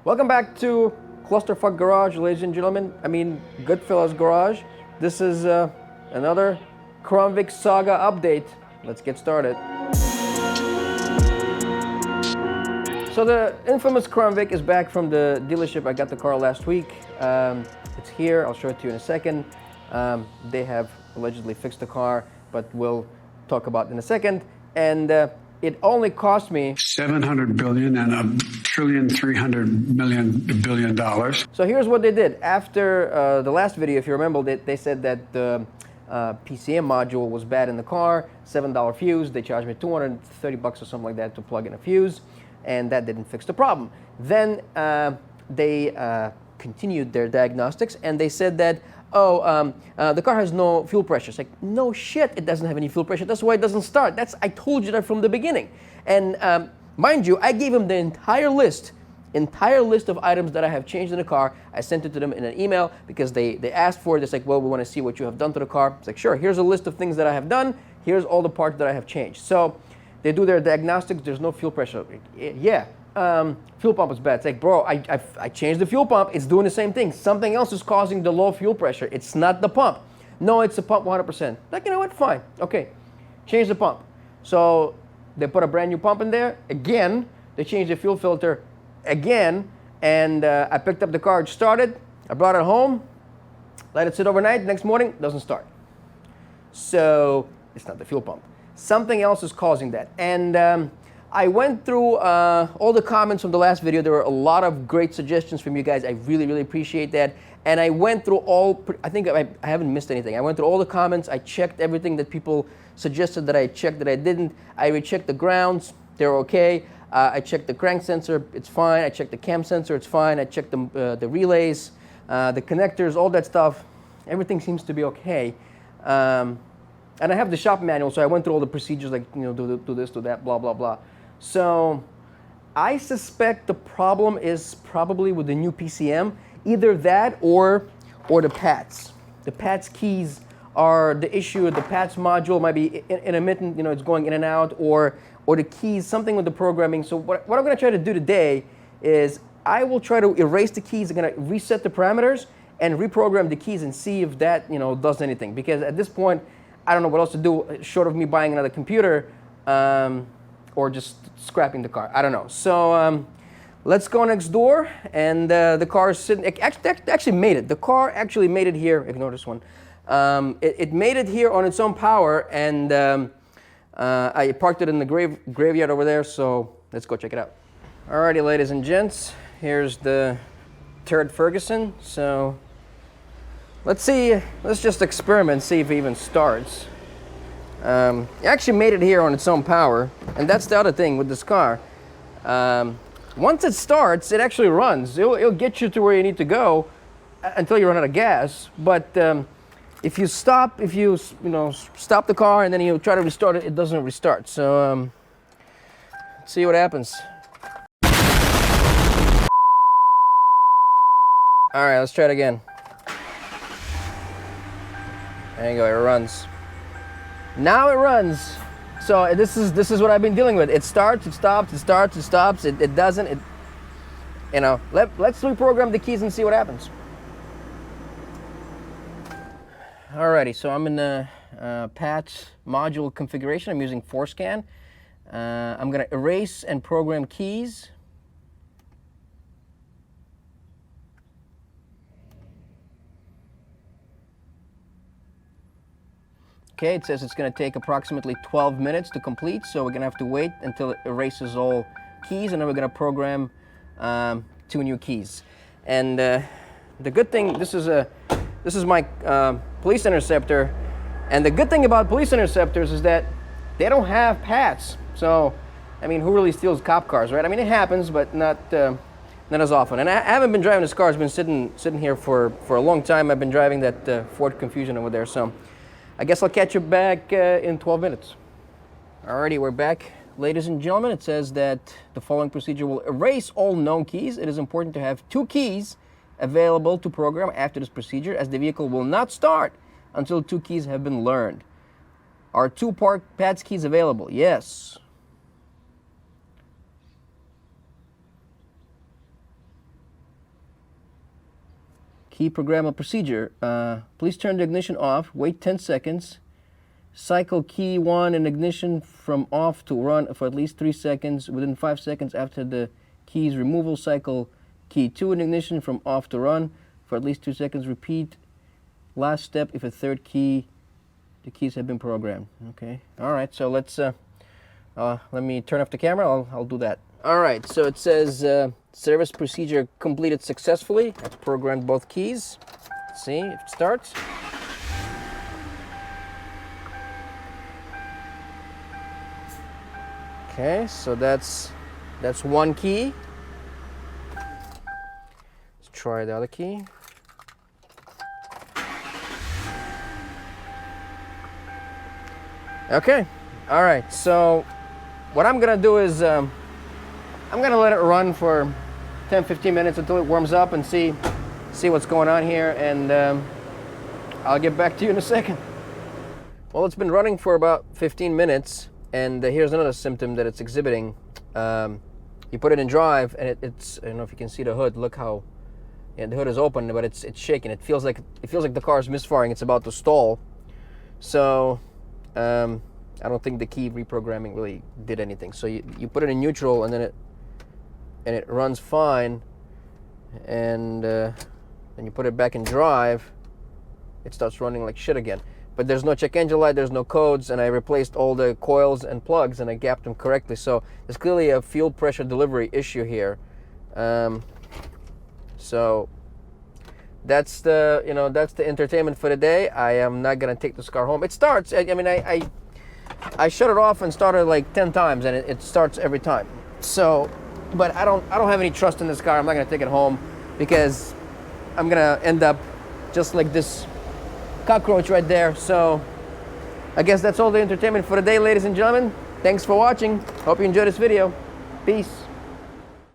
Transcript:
Welcome back to Clusterfuck Garage, ladies and gentlemen. I mean, Goodfellas Garage. This is another Cromvik Saga update. Let's get started. So the infamous Cromvik is back from the dealership. I got the car last week. It's here. I'll show it to you in a second. They have allegedly fixed the car, but we'll talk about it in a second. And it only cost me $700 billion and $1.3 billion. So here's what they did. After the last video, if you remember, they said that the PCM module was bad in the car, $7 fuse. They charged me $230 or something like that to plug in a fuse, and that didn't fix the problem. Then they continued their diagnostics, and they said that, the car has no fuel pressure. It's like, no shit, it doesn't have any fuel pressure. That's why it doesn't start. I told you that from the beginning. And mind you, I gave them the entire list of items that I have changed in the car. I sent it to them in an email because they asked for it. It's like, well, we want to see what you have done to the car. It's like, sure, here's a list of things that I have done. Here's all the parts that I have changed. So they do their diagnostics. There's no fuel pressure. Yeah, fuel pump is bad. It's like, bro, I changed the fuel pump. It's doing the same thing. Something else is causing the low fuel pressure. It's not the pump. No, it's the pump 100%. Like, you know what? Fine. Okay, change the pump. So they put a brand new pump in there. Again, they changed the fuel filter again. And I picked up the car. It started. I brought it home. Let it sit overnight. Next morning, it doesn't start. So it's not the fuel pump. Something else is causing that. And I went through all the comments from the last video. There were a lot of great suggestions from you guys. I really, really appreciate that. And I went through I think I haven't missed anything. I went through all the comments. I checked everything that people suggested that I checked that I didn't. I rechecked the grounds. They're okay. I checked the crank sensor. It's fine. I checked the cam sensor. It's fine. I checked the relays, the connectors, all that stuff. Everything seems to be okay. And I have the shop manual, so I went through all the procedures, like, you know, do this, do that, blah, blah, blah. So I suspect the problem is probably with the new PCM, either that or the PATs. The PATs keys are the issue. The PATs module might be intermittent, you know, it's going in and out, or the keys, something with the programming. So what I'm going to try to do today is I will try to erase the keys. I'm going to reset the parameters and reprogram the keys and see if that, you know, does anything. Because at this point, I don't know what else to do short of me buying another computer. Or just scrapping the car. I don't know. So let's go next door. And the car is sitting. It actually made it. The car actually made it here. Ignore this one. It made it here on its own power. And I parked it in the graveyard over there. So let's go check it out. Alrighty, ladies and gents. Here's the Turd Ferguson. So let's see. Let's just experiment. See if it even starts. It actually made it here on its own power, and that's the other thing with this car. Once it starts, it actually runs. It'll get you to where you need to go until you run out of gas. But if you stop the car and then you try to restart it, it doesn't restart. So let's see what happens. All right, let's try it again. There you go. It runs. Now it runs. So this is what I've been dealing with. It starts, it stops, it starts, it stops, it doesn't. You know, let's reprogram the keys and see what happens. Alrighty, so I'm in the PATS module configuration. I'm using ForeScan. I'm gonna erase and program keys. Okay, it says it's going to take approximately 12 minutes to complete, so we're going to have to wait until it erases all keys, and then we're going to program 2 new keys. And the good thing, this is my police interceptor, and the good thing about police interceptors is that they don't have PATs. So, I mean, who really steals cop cars, right? I mean, it happens, but not as often. And I haven't been driving this car. It's been sitting here for a long time. I've been driving that Ford Confusion over there, so I guess I'll catch you back in 12 minutes. Alrighty, we're back. Ladies and gentlemen, it says that the following procedure will erase all known keys. It is important to have 2 keys available to program after this procedure, as the vehicle will not start until 2 keys have been learned. Are 2 PATS keys available? Yes. Key programmable procedure. Please turn the ignition off. Wait 10 seconds. Cycle key 1 in ignition from off to run for at least 3 seconds. Within 5 seconds after the key's removal, cycle key 2 in ignition from off to run for at least 2 seconds. Repeat last step if a third key, the keys have been programmed. Okay. All right. So let's let me turn off the camera. I'll do that. All right. So it says service procedure completed successfully. I've programmed both keys. Let's see if it starts. Okay, so that's one key. Let's try the other key. Okay, all right, so what I'm gonna do is I'm gonna let it run for 10-15 minutes until it warms up and see what's going on here, and I'll get back to you in a second. Well, it's been running for about 15 minutes. And here's another symptom that it's exhibiting. You put it in drive, and it's I don't know if you can see the hood. Look how, yeah, the hood is open, but it's shaking. It feels like the car is misfiring. It's about to stall. So I don't think the key reprogramming really did anything. So you put it in neutral, and then it runs fine. And then you put it back in drive, it starts running like shit again. But there's no check engine light, there's no codes, and I replaced all the coils and plugs, and I gapped them correctly. So there's clearly a fuel pressure delivery issue here. So that's the entertainment for the day. I am not gonna take this car home. It starts. I mean, I shut it off and started like 10 times, and it starts every time. So, but I don't have any trust in this car. I'm not gonna take it home because I'm gonna end up just like this cockroach right there. So I guess that's all the entertainment for the day, ladies and gentlemen. Thanks for watching. Hope you enjoyed this video. Peace.